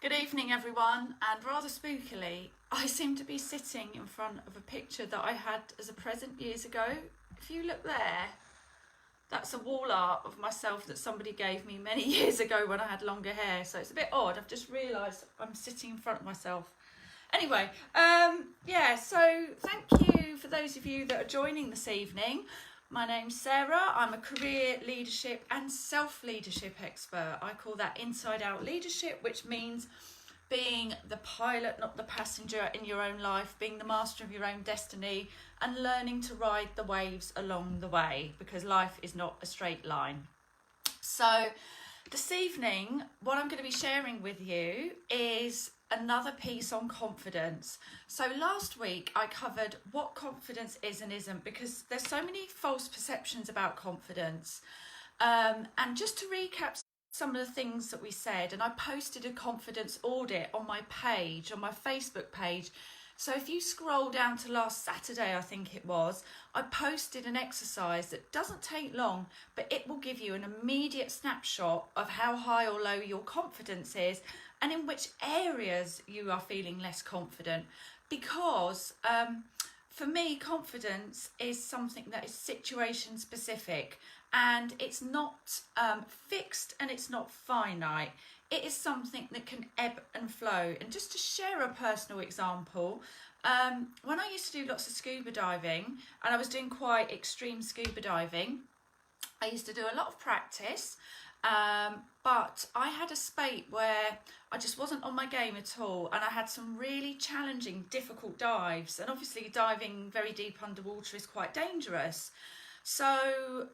Good evening, everyone, and rather spookily, I seem to be sitting in front of a picture that I had as a present years ago. If you look there, that's a wall art of myself that somebody gave me many years ago when I had longer hair, so it's a bit odd. I've just realised I'm sitting in front of myself. Anyway, so thank you for those of you that are joining this evening. My name's Sarah. I'm a career leadership and self-leadership expert. I call that inside-out leadership, which means being the pilot, not the passenger in your own life, being the master of your own destiny, and learning to ride the waves along the way, because life is not a straight line. So this evening, what I'm going to be sharing with you is another piece on confidence. So last week I covered what confidence is and isn't, because there's so many false perceptions about confidence. And just to recap some of the things that we said, and I posted a confidence audit on my page, on my Facebook page. So if you scroll down to last Saturday, I think it was, I posted an exercise that doesn't take long, but it will give you an immediate snapshot of how high or low your confidence is and in which areas you are feeling less confident. Because for me, confidence is something that is situation specific, and it's not fixed and it's not finite. It is something that can ebb and flow. And just to share a personal example, when I used to do lots of scuba diving, and I was doing quite extreme scuba diving, I used to do a lot of practice, but I had a spate where I just wasn't on my game at all, and I had some really challenging, difficult dives, and obviously diving very deep underwater is quite dangerous. So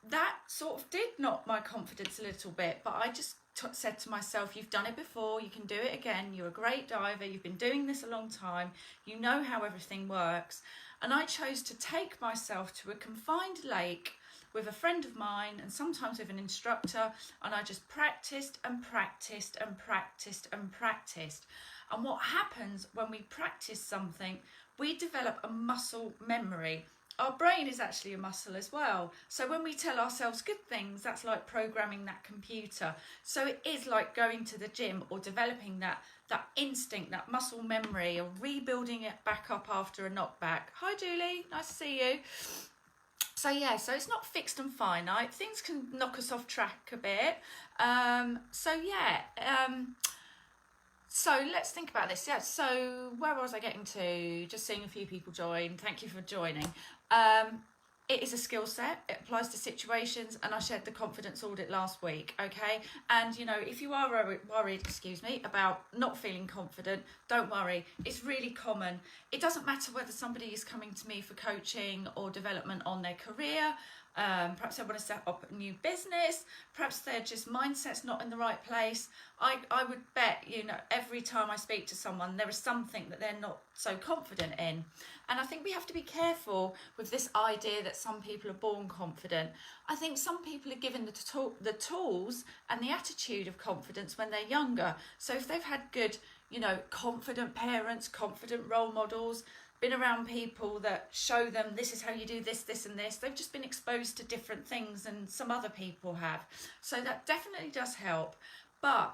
that sort of did knock my confidence a little bit, but I just said to myself, you've done it before, you can do it again, you're a great diver, you've been doing this a long time, you know how everything works. And I chose to take myself to a confined lake with a friend of mine and sometimes with an instructor, and I just practiced and practiced and practiced and practiced. And what happens when we practice something, we develop a muscle memory. Our brain is actually a muscle as well. So when we tell ourselves good things, that's like programming that computer. So it is like going to the gym or developing that instinct, that muscle memory, or rebuilding it back up after a knockback. Hi Julie, nice to see you. So yeah, so it's not fixed and finite. Things can knock us off track a bit. So let's think about this. Yeah, so where was I getting to? Just seeing a few people join. Thank you for joining. It is a skill set. It applies to situations, and I shared the confidence audit last week, okay? And, you know, if you are worried, about not feeling confident, don't worry. It's really common. It doesn't matter whether somebody is coming to me for coaching or development on their career. Perhaps they want to set up a new business. Perhaps their just mindset's not in the right place. I would bet, you know, every time I speak to someone, there is something that they're not so confident in. And I think we have to be careful with this idea that some people are born confident. I think some people are given the tools and the attitude of confidence when they're younger. So if they've had good, you know, confident parents, confident role models, been around people that show them this is how you do this, this and this, they've just been exposed to different things than some other people have. So that definitely does help. But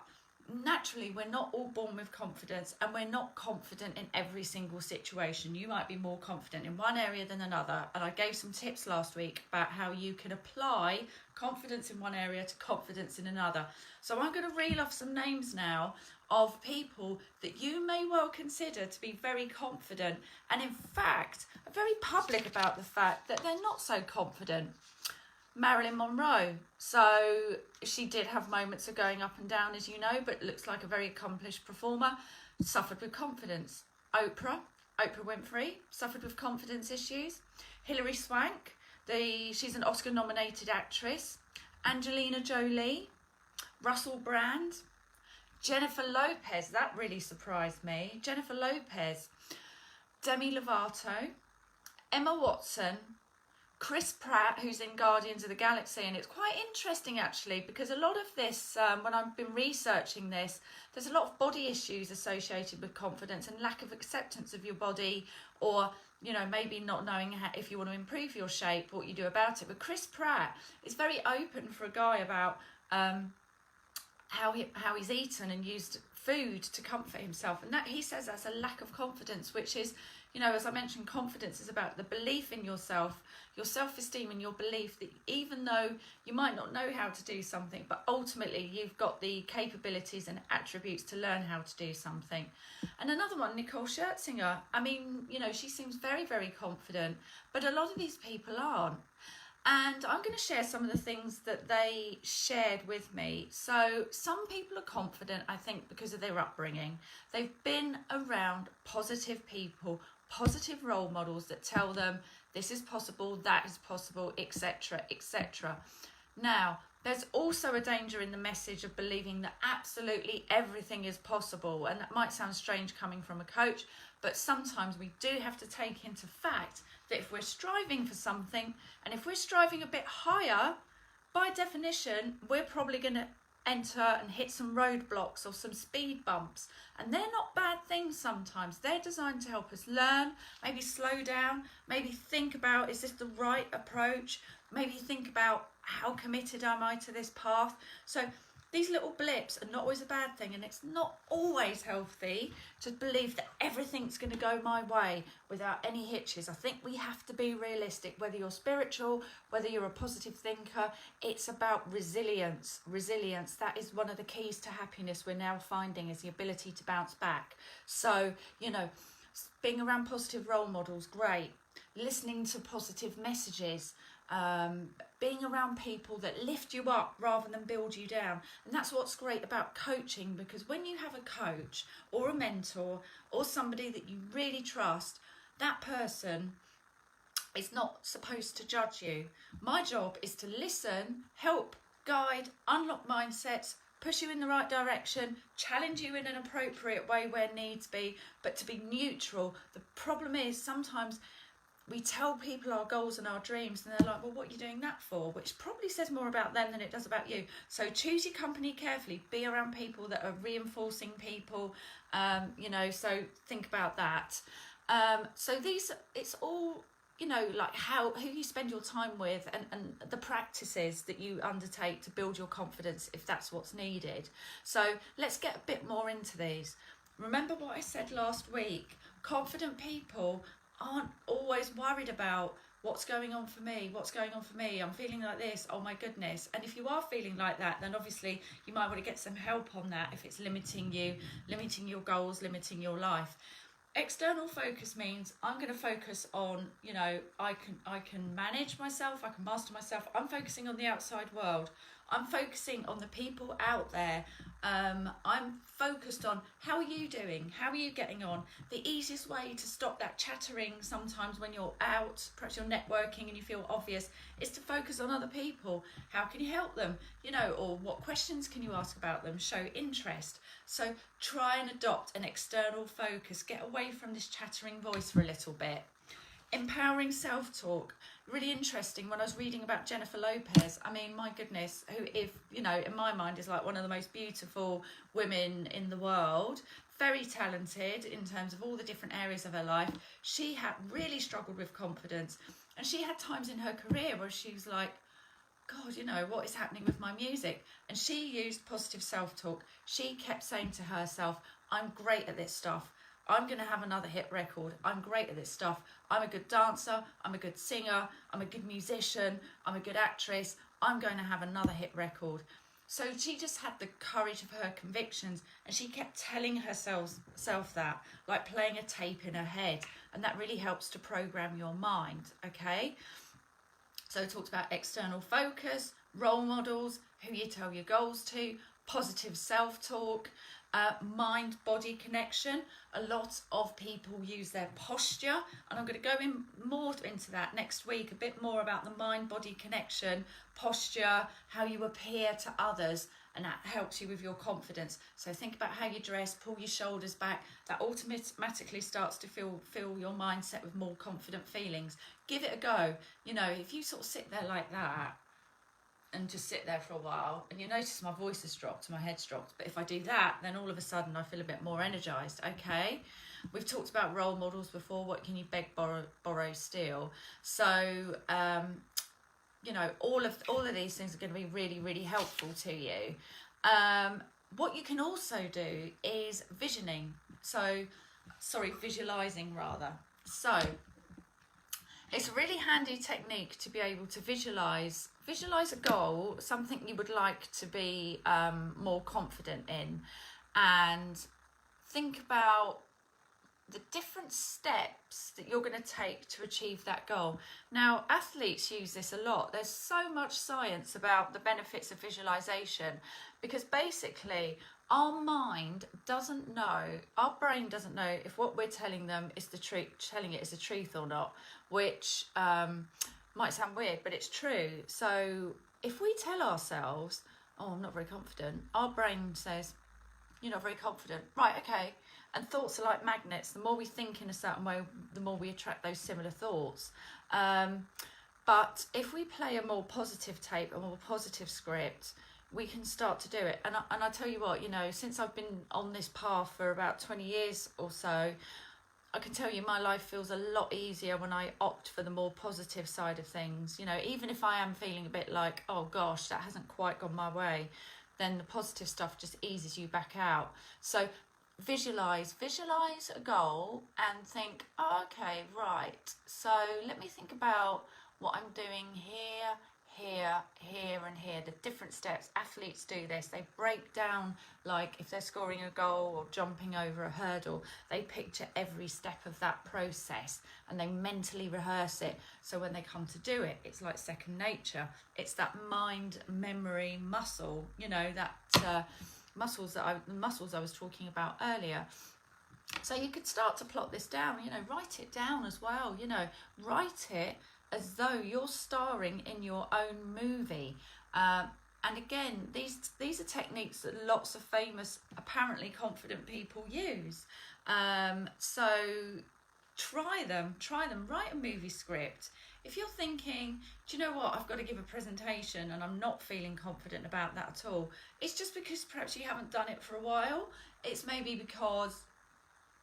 naturally, we're not all born with confidence, and we're not confident in every single situation. You might be more confident in one area than another, and I gave some tips last week about how you can apply confidence in one area to confidence in another. So I'm going to reel off some names now of people that you may well consider to be very confident, and in fact are very public about the fact that they're not so confident. Marilyn Monroe. So she did have moments of going up and down, as you know, but looks like a very accomplished performer. Suffered with confidence. Oprah Winfrey suffered with confidence issues. Hilary Swank, she's an Oscar nominated actress. Angelina Jolie, Russell Brand, Jennifer Lopez, that really surprised me. Jennifer Lopez, Demi Lovato, Emma Watson, Chris Pratt, who's in Guardians of the Galaxy. And it's quite interesting actually, because a lot of this, when I've been researching this, there's a lot of body issues associated with confidence and lack of acceptance of your body, or, you know, maybe not knowing how, if you want to improve your shape, what you do about it. But Chris Pratt is very open for a guy about how he's eaten and used food to comfort himself, and that he says that's a lack of confidence, which is, you know, as I mentioned, confidence is about the belief in yourself, your self-esteem, and your belief that even though you might not know how to do something, but ultimately you've got the capabilities and attributes to learn how to do something. And another one, Nicole Scherzinger, I mean, you know, she seems very, very confident, but a lot of these people aren't. And I'm going to share some of the things that they shared with me. So some people are confident, I think, because of their upbringing. They've been around positive people, positive role models that tell them this is possible, that is possible, etc., etc. Now, there's also a danger in the message of believing that absolutely everything is possible. And that might sound strange coming from a coach, but sometimes we do have to take into fact that if we're striving for something, and if we're striving a bit higher, by definition, we're probably going to enter and hit some roadblocks or some speed bumps. And they're not bad things sometimes. They're designed to help us learn, maybe slow down, maybe think about, is this the right approach? Maybe think about, how committed am I to this path? So these little blips are not always a bad thing, and it's not always healthy to believe that everything's going to go my way without any hitches. I think we have to be realistic, whether you're spiritual, whether you're a positive thinker. It's about resilience. Resilience, that is one of the keys to happiness we're now finding, is the ability to bounce back. So, you know, being around positive role models, great. Listening to positive messages, being around people that lift you up rather than build you down. And that's what's great about coaching, because when you have a coach or a mentor or somebody that you really trust, that person is not supposed to judge you. My job is to listen, help, guide, unlock mindsets, push you in the right direction, challenge you in an appropriate way where needs be, but to be neutral. The problem is sometimes we tell people our goals and our dreams, and they're like, well, what are you doing that for? Which probably says more about them than it does about you. So choose your company carefully. Be around people that are reinforcing people, you know, so think about that. So these, it's all, you know, like who you spend your time with, and the practices that you undertake to build your confidence if that's what's needed. So let's get a bit more into these. Remember what I said last week, confident people aren't always worried about what's going on for me, I'm feeling like this, oh my goodness. And if you are feeling like that, then obviously you might want to get some help on that if it's limiting you, limiting your goals, limiting your life. External focus means I'm going to focus on, you know, I can manage myself, I can master myself. I'm focusing on the outside world. I'm focusing on the people out there. I'm focused on, how are you doing? How are you getting on? The easiest way to stop that chattering sometimes when you're out, perhaps you're networking and you feel obvious, is to focus on other people. How can you help them? You know, or what questions can you ask about them? Show interest. So try and adopt an external focus. Get away from this chattering voice for a little bit. Empowering self-talk. Really interesting. When I was reading about Jennifer Lopez, I mean, my goodness, who, if you know, in my mind is like one of the most beautiful women in the world, very talented in terms of all the different areas of her life. She had really struggled with confidence, and she had times in her career where she was like, God, you know, what is happening with my music? And she used positive self-talk. She kept saying to herself, I'm great at this stuff. I'm going to have another hit record. I'm great at this stuff. I'm a good dancer. I'm a good singer. I'm a good musician. I'm a good actress. I'm going to have another hit record. So she just had the courage of her convictions, and she kept telling herself that, like playing a tape in her head. And that really helps to program your mind, okay? So we talked about external focus, role models, who you tell your goals to, positive self-talk, mind-body connection. A lot of people use their posture, and I'm going to go in more into that next week, a bit more about the mind-body connection, posture, how you appear to others, and that helps you with your confidence. So think about how you dress, pull your shoulders back. That automatically starts to fill your mindset with more confident feelings. Give it a go. You know, if you sort of sit there like that, and just sit there for a while, and you notice my voice has dropped, my head's dropped, but if I do that, then all of a sudden I feel a bit more energized. Okay, we've talked about role models before. What can you beg, borrow, steal? So you know, all of these things are going to be really, really helpful to you. What you can also do is visualizing rather. So it's a really handy technique to be able to visualize a goal, something you would like to be more confident in, and think about the different steps that you're going to take to achieve that goal. Now, athletes use this a lot. There's so much science about the benefits of visualization, because basically our mind doesn't know, our brain doesn't know if what we're telling them is the truth, telling it is the truth or not, which might sound weird, but it's true. So if we tell ourselves, oh, I'm not very confident, our brain says, you're not very confident. Right, okay. And thoughts are like magnets. The more we think in a certain way, the more we attract those similar thoughts. But if we play a more positive tape, a more positive script, we can start to do it. And I tell you what, you know, since I've been on this path for about 20 years or so, I can tell you my life feels a lot easier when I opt for the more positive side of things. You know, even if I am feeling a bit like, oh gosh, that hasn't quite gone my way, then the positive stuff just eases you back out. So visualize a goal and think, oh, okay, right, so let me think about what I'm doing here, and here, the different steps. Athletes do this. They break down, like if they're scoring a goal or jumping over a hurdle, they picture every step of that process and they mentally rehearse it, so when they come to do it, it's like second nature. It's that mind memory muscle, you know, that muscles I was talking about earlier. So you could start to plot this down, you know, write it down as well, you know, write it as though you're starring in your own movie. And again, these are techniques that lots of famous, apparently confident people use. So try them, write a movie script. If you're thinking, do you know what, I've got to give a presentation and I'm not feeling confident about that at all, it's just because perhaps you haven't done it for a while. It's maybe because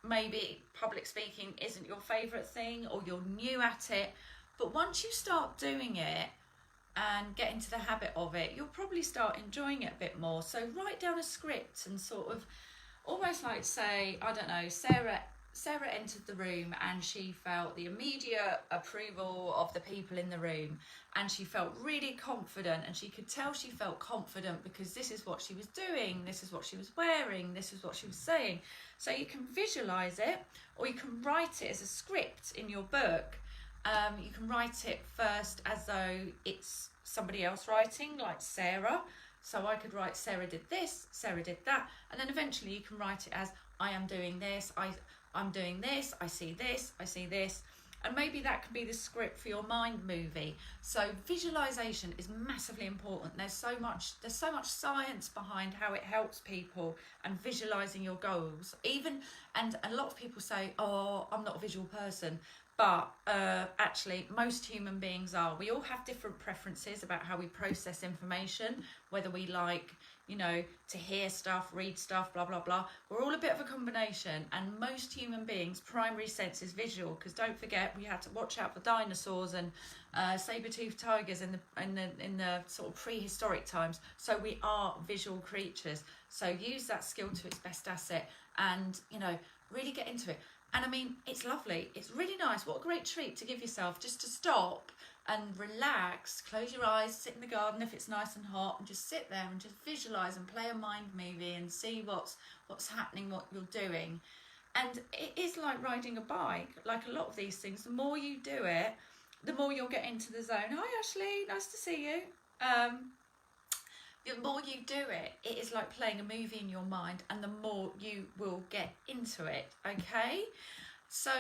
maybe public speaking isn't your favourite thing, or you're new at it. But once you start doing it and get into the habit of it, you'll probably start enjoying it a bit more. So write down a script and sort of almost like, say, I don't know, Sarah entered the room and she felt the immediate approval of the people in the room, and she felt really confident, and she could tell she felt confident because this is what she was doing, this is what she was wearing, this is what she was saying. So you can visualize it, or you can write it as a script in your book. You can write it first as though it's somebody else writing, like Sarah. So I could write, Sarah did this, Sarah did that, and then eventually you can write it as, I am doing this, I'm doing this, I see this, I see this. And maybe that could be the script for your mind movie. So visualization is massively important. There's so much science behind how it helps people, and visualizing your goals. And a lot of people say, oh, I'm not a visual person. But actually, most human beings are. We all have different preferences about how we process information, whether we like, you know, to hear stuff, read stuff, blah, blah, blah. We're all a bit of a combination, and most human beings' primary sense is visual, because don't forget, we had to watch out for dinosaurs and saber-toothed tigers in the sort of prehistoric times. So we are visual creatures. So use that skill to its best asset, and, you know, really get into it. And I mean, it's lovely. It's really nice. What a great treat to give yourself, just to stop and relax, close your eyes, sit in the garden if it's nice and hot, and just sit there and just visualize and play a mind movie and see what's happening, what you're doing. And it is like riding a bike. Like a lot of these things, the more you do it, the more you'll get into the zone. Hi Ashley, nice to see you. The more you do it, it is like playing a movie in your mind, and the more you will get into it, okay? So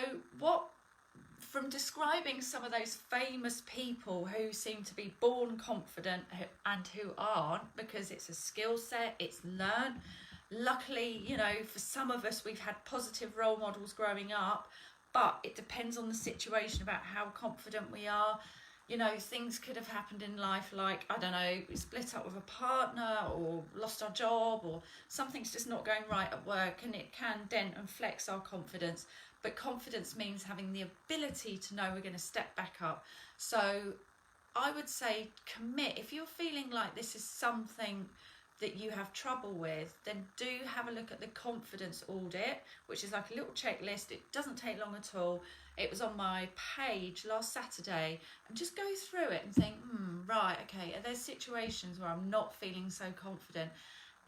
from describing some of those famous people who seem to be born confident and who aren't, because it's a skill set, it's learned. Luckily, you know, for some of us, we've had positive role models growing up, but it depends on the situation about how confident we are. You know, things could have happened in life, like, I don't know, we split up with a partner, or lost our job, or something's just not going right at work, and it can dent and flex our confidence. But confidence means having the ability to know we're going to step back up. So I would say commit. If you're feeling like this is something that you have trouble with, then do have a look at the confidence audit, which is like a little checklist. It doesn't take long at all. It was on my page last Saturday, and just go through it and think, right, okay, are there situations where I'm not feeling so confident,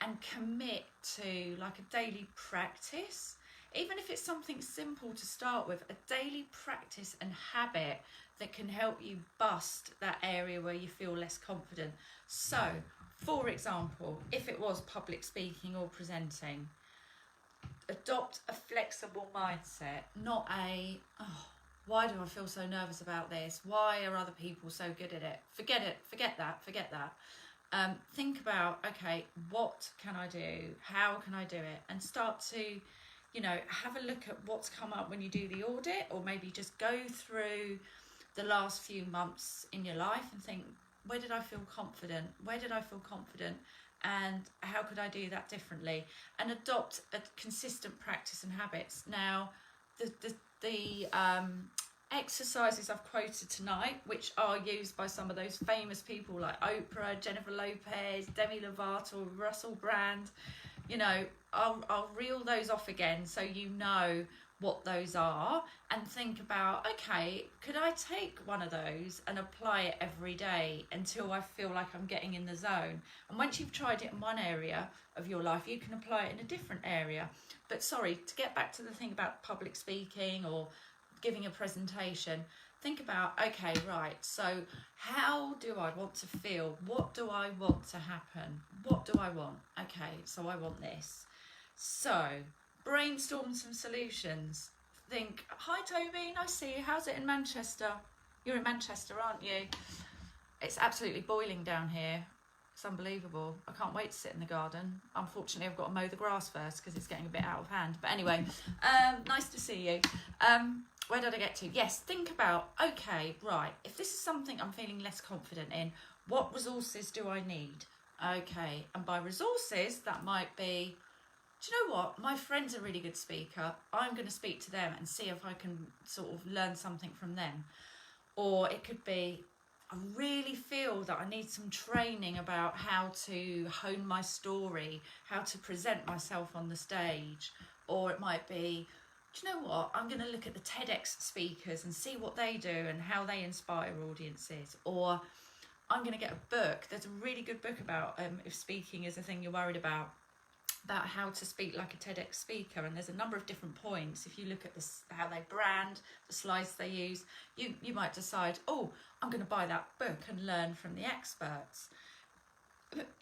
and commit to like a daily practice, even if it's something simple to start with, a daily practice and habit that can help you bust that area where you feel less confident. So, for example, if it was public speaking or presenting, adopt a flexible mindset, not a, oh, why do I feel so nervous about this? Why are other people so good at it? Forget it, forget that. Think about, okay, what can I do? How can I do it? And start to, you know, have a look at what's come up when you do the audit, or maybe just go through the last few months in your life and think, where did I feel confident? Where did I feel confident? And how could I do that differently? And adopt a consistent practice and habits. Now, the exercises I've quoted tonight, which are used by some of those famous people like Oprah, Jennifer Lopez, Demi Lovato, Russell Brand, you know, I'll reel those off again so you know what those are, and think about, okay, could I take one of those and apply it every day until I feel like I'm getting in the zone? And once you've tried it in one area of your life, you can apply it in a different area. But sorry, to get back to the thing about public speaking or giving a presentation, think about, okay, right, so how do I want to feel? What do I want to happen? What do I want? Okay, so I want this. So brainstorm some solutions. Think, hi Toby, nice to see you. How's it in Manchester? You're in Manchester, aren't you? It's absolutely boiling down here. It's unbelievable. I can't wait to sit in the garden. Unfortunately, I've got to mow the grass first because it's getting a bit out of hand. But anyway, nice to see you. Where did I get to? Yes, think about, okay, right, if this is something I'm feeling less confident in, what resources do I need? Okay, and by resources, that might be, do you know what? My friend's a really good speaker. I'm going to speak to them and see if I can sort of learn something from them. Or it could be, I really feel that I need some training about how to hone my story, how to present myself on the stage. Or it might be, do you know what? I'm going to look at the TEDx speakers and see what they do and how they inspire audiences. Or I'm going to get a book. There's a really good book about if speaking is a thing you're worried about how to speak like a TEDx speaker, and there's a number of different points. If you look at this, how they brand, the slides they use, you might decide, oh, I'm going to buy that book and learn from the experts.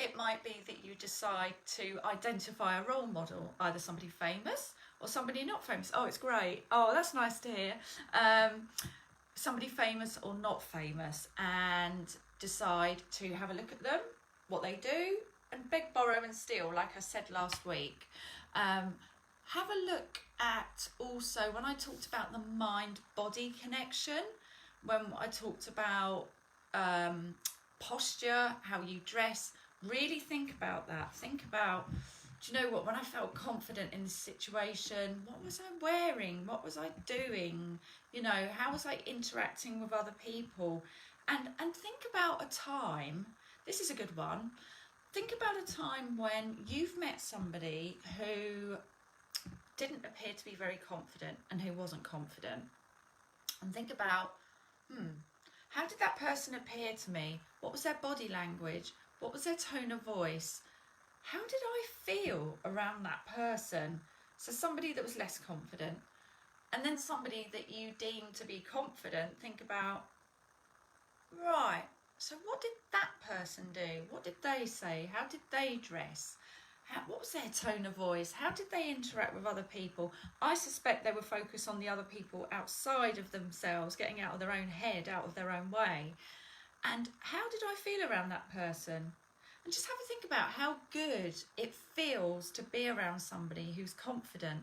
It might be that you decide to identify a role model, either somebody famous or somebody not famous. Oh, it's great. Oh, that's nice to hear. Somebody famous or not famous, and decide to have a look at them, what they do, and beg, borrow and steal, like I said last week. Have a look at also, when I talked about the mind-body connection, when I talked about posture, how you dress, really think about that. Think about, do you know what, when I felt confident in this situation, what was I wearing? What was I doing? You know, how was I interacting with other people? And think about a time, this is a good one, think about a time when you've met somebody who didn't appear to be very confident and who wasn't confident. And think about, how did that person appear to me? What was their body language? What was their tone of voice? How did I feel around that person? So somebody that was less confident, and then somebody that you deem to be confident, think about, right, so what did that person do? What did they say? How did they dress? What was their tone of voice? How did they interact with other people? I suspect they were focused on the other people outside of themselves, getting out of their own head, out of their own way. And how did I feel around that person? And just have a think about how good it feels to be around somebody who's confident.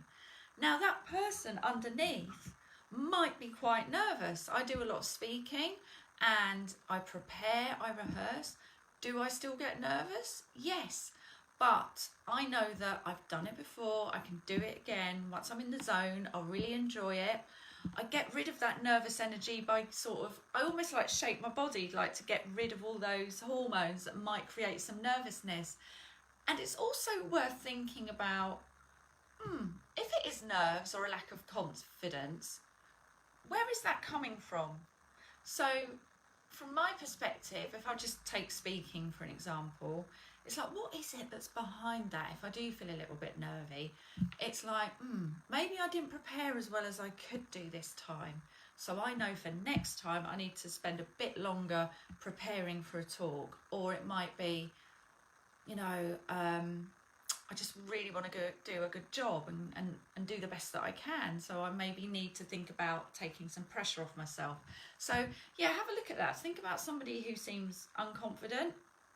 Now, that person underneath might be quite nervous. I do a lot of speaking and I prepare, I rehearse. Do I still get nervous? Yes. But I know that I've done it before, I can do it again. Once I'm in the zone, I'll really enjoy it. I get rid of that nervous energy by I almost like shake my body, like to get rid of all those hormones that might create some nervousness. And it's also worth thinking about, if it is nerves or a lack of confidence, where is that coming from? So from my perspective, if I just take speaking for an example, it's like, what is it that's behind that? If I do feel a little bit nervy, it's like, maybe I didn't prepare as well as I could do this time. So I know for next time I need to spend a bit longer preparing for a talk. Or it might be, I just really want to go do a good job and do the best that I can. So I maybe need to think about taking some pressure off myself. So yeah, have a look at that. Think about somebody who seems unconfident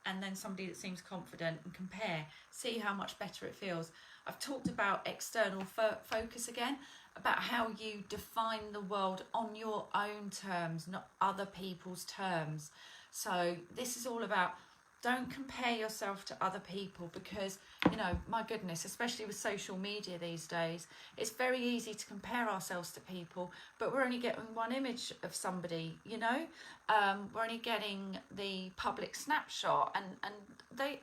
and then somebody that seems confident, and compare. See how much better it feels. I've talked about external focus again, about how you define the world on your own terms, not other people's terms. So this is all about, don't compare yourself to other people, because, my goodness, especially with social media these days, it's very easy to compare ourselves to people, but we're only getting one image of somebody, we're only getting the public snapshot, and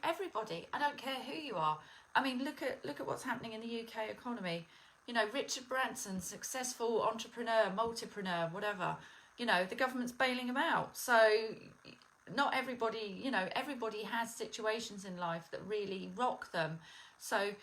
everybody, I don't care who you are. I mean, look at what's happening in the UK economy. Richard Branson, successful entrepreneur, multipreneur, whatever, the government's bailing him out. So not everybody, everybody has situations in life that really rock them. So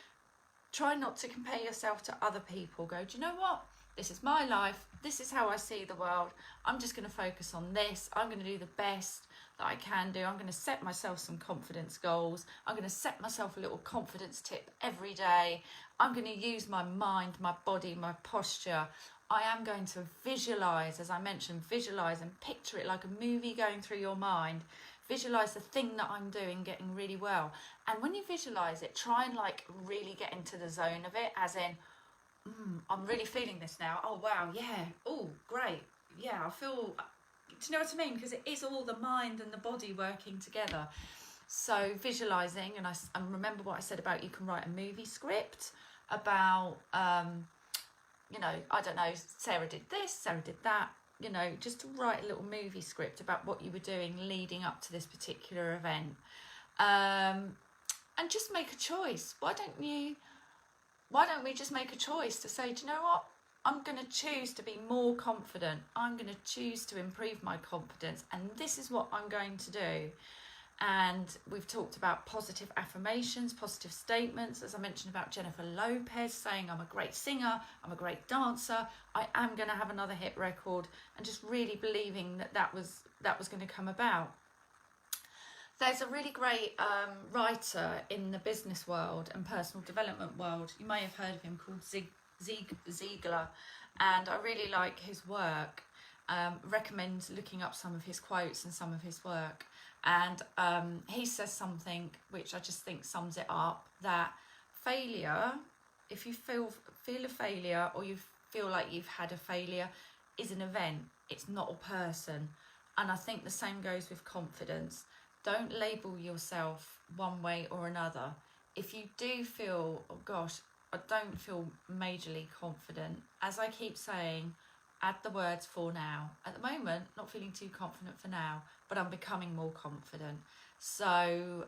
try not to compare yourself to other people. Go, do you know what? This is my life. This is how I see the world. I'm just going to focus on this. I'm going to do the best that I can do. I'm going to set myself some confidence goals. I'm going to set myself a little confidence tip every day. I'm going to use my mind, my body, my posture. I am going to visualize, as I mentioned, visualize and picture it like a movie going through your mind. Visualize the thing that I'm doing getting really well. And when you visualize it, try and really get into the zone of it, as in, I'm really feeling this now. Oh, wow, yeah. Oh, great. Yeah, I feel, do you know what I mean? Because it is all the mind and the body working together. So visualizing, and remember what I said about you can write a movie script about, I don't know, Sarah did this, Sarah did that, just to write a little movie script about what you were doing leading up to this particular event. And just make a choice. Why don't we just make a choice to say, do you know what? I'm going to choose to be more confident. I'm going to choose to improve my confidence. And this is what I'm going to do. And we've talked about positive affirmations, positive statements, as I mentioned about Jennifer Lopez saying, I'm a great singer, I'm a great dancer, I am going to have another hit record, and just really believing that was going to come about. There's a really great writer in the business world and personal development world. You may have heard of him, called Zig Ziglar, and I really like his work. Recommend looking up some of his quotes and some of his work. And he says something which I just think sums it up, that failure, if you feel a failure, or you feel like you've had a failure, is an event. It's not a person. And I think the same goes with confidence. Don't label yourself one way or another. If you do feel, oh gosh, I don't feel majorly confident, as I keep saying, add the words "for now." At the moment, not feeling too confident for now, but I'm becoming more confident. So,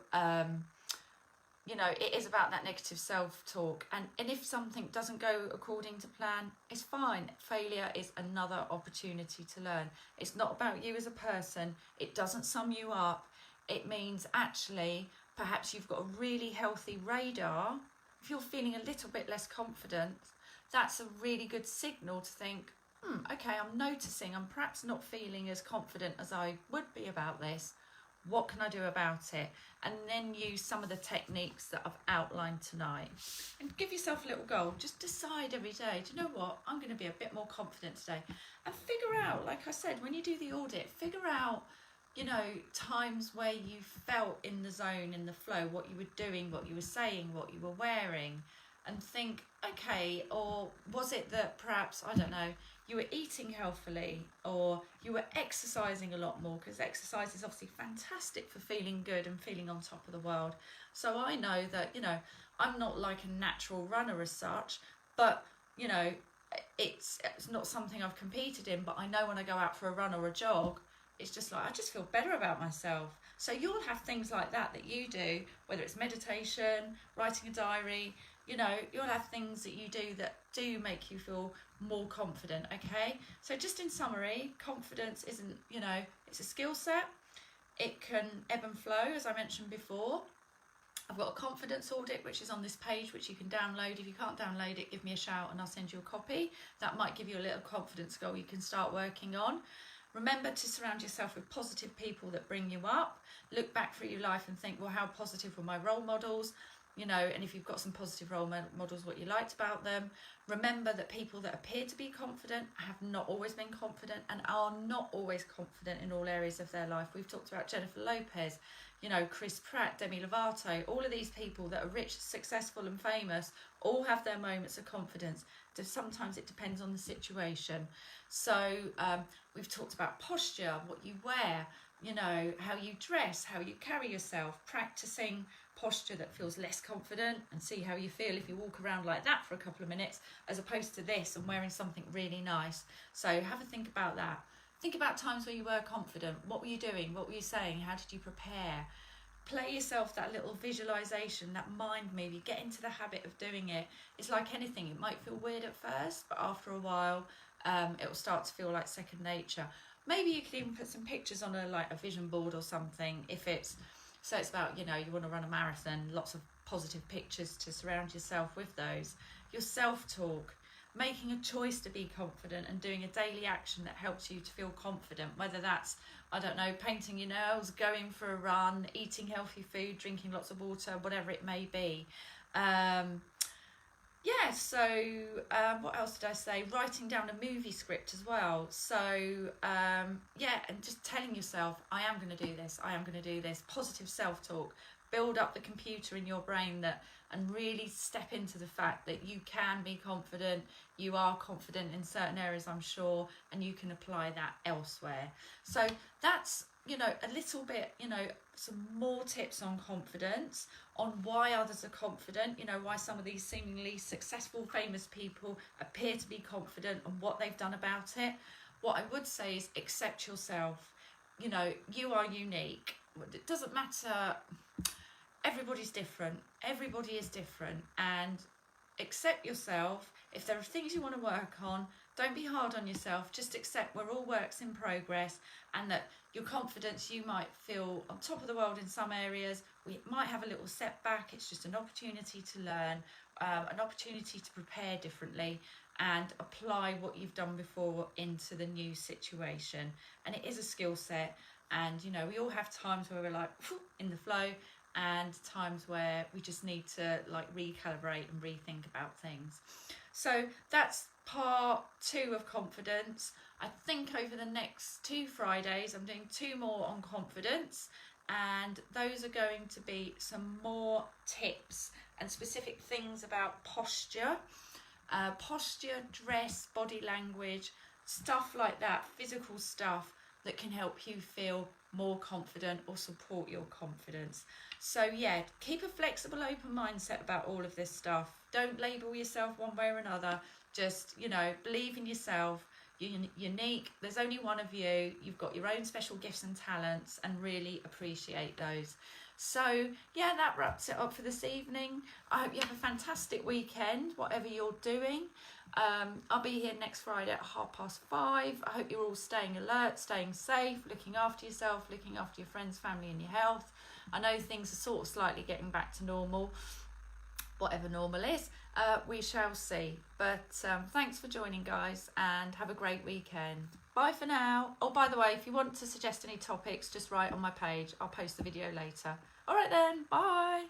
it is about that negative self-talk. And if something doesn't go according to plan, it's fine. Failure is another opportunity to learn. It's not about you as a person. It doesn't sum you up. It means actually, perhaps you've got a really healthy radar. If you're feeling a little bit less confident, that's a really good signal to think, okay, I'm noticing I'm perhaps not feeling as confident as I would be about this. What can I do about it? And then use some of the techniques that I've outlined tonight. And give yourself a little goal. Just decide every day, do you know what? I'm going to be a bit more confident today. And figure out, like I said, when you do the audit, figure out, times where you felt in the zone, in the flow, what you were doing, what you were saying, what you were wearing. And think, okay, or was it that perhaps, I don't know, you were eating healthily, or you were exercising a lot more, because exercise is obviously fantastic for feeling good and feeling on top of the world. So I know that, I'm not like a natural runner as such, but, it's not something I've competed in, but I know when I go out for a run or a jog, it's just like, I just feel better about myself. So you'll have things like that you do, whether it's meditation, writing a diary, you know, you'll have things that you do that do make you feel more confident, okay? So just in summary, confidence isn't, you know, it's a skill set. It can ebb and flow, as I mentioned before. I've got a confidence audit, which is on this page, which you can download. If you can't download it, give me a shout and I'll send you a copy. That might give you a little confidence goal you can start working on. Remember to surround yourself with positive people that bring you up. Look back through your life and think, well, how positive were my role models? You know, and if you've got some positive role models, what you liked about them. Remember that people that appear to be confident have not always been confident and are not always confident in all areas of their life. We've talked about Jennifer Lopez, you know, Chris Pratt, Demi Lovato, all of these people that are rich, successful and famous all have their moments of confidence. Sometimes it depends on the situation. So we've talked about posture, what you wear, you know, how you dress, how you carry yourself, practicing posture that feels less confident, and see how you feel if you walk around like that for a couple of minutes as opposed to this and wearing something really nice. So have a think about that. Think about times where you were confident. What were you doing? What were you saying? How did you prepare? Play yourself that little visualization, that mind movie. Get into the habit of doing it. It's like anything. It might feel weird at first, but after a while it will start to feel like second nature. Maybe you could even put some pictures on a vision board or something. If it's about, you know, you want to run a marathon, lots of positive pictures to surround yourself with those. Your self-talk, making a choice to be confident and doing a daily action that helps you to feel confident, whether that's, I don't know, painting your nails, going for a run, eating healthy food, drinking lots of water, whatever it may be. What else did I say? Writing down a movie script as well. So and just telling yourself, I am going to do this, I am going to do this. Positive self-talk. Build up the computer in your brain and really step into the fact that you can be confident, you are confident in certain areas, I'm sure, and you can apply that elsewhere. So that's, you know, a little bit, you know, some more tips on confidence, on why others are confident, you know, why some of these seemingly successful, famous people appear to be confident and what they've done about it. What I would say is accept yourself. You know, you are unique. It doesn't matter. Everybody's different. Everybody is different. And accept yourself. If there are things you want to work on, don't be hard on yourself. Just accept we're all works in progress, and that your confidence, you might feel on top of the world in some areas. We might have a little setback. It's just an opportunity to learn, an opportunity to prepare differently and apply what you've done before into the new situation. And it is a skill set. And, you know, we all have times where we're like in the flow, and times where we just need to like recalibrate and rethink about things. So that's part 2 of confidence. I think over the next 2 Fridays I'm doing 2 more on confidence, and those are going to be some more tips and specific things about posture, dress, body language, stuff like that, physical stuff that can help you feel more confident or support your confidence. So yeah, keep a flexible, open mindset about all of this stuff. Don't label yourself one way or another. Just, you know, believe in yourself. You're unique. There's only one of you. You've got your own special gifts and talents, and really appreciate those. So yeah, that wraps it up for this evening. I hope you have a fantastic weekend, whatever you're doing. I'll be here next Friday at 5:30. I hope you're all staying alert, staying safe, looking after yourself, looking after your friends, family and your health. I know things are sort of slightly getting back to normal, whatever normal is. We shall see. But thanks for joining, guys, and have a great weekend. Bye for now. Oh, by the way, if you want to suggest any topics, just write on my page. I'll post the video later. All right then, bye.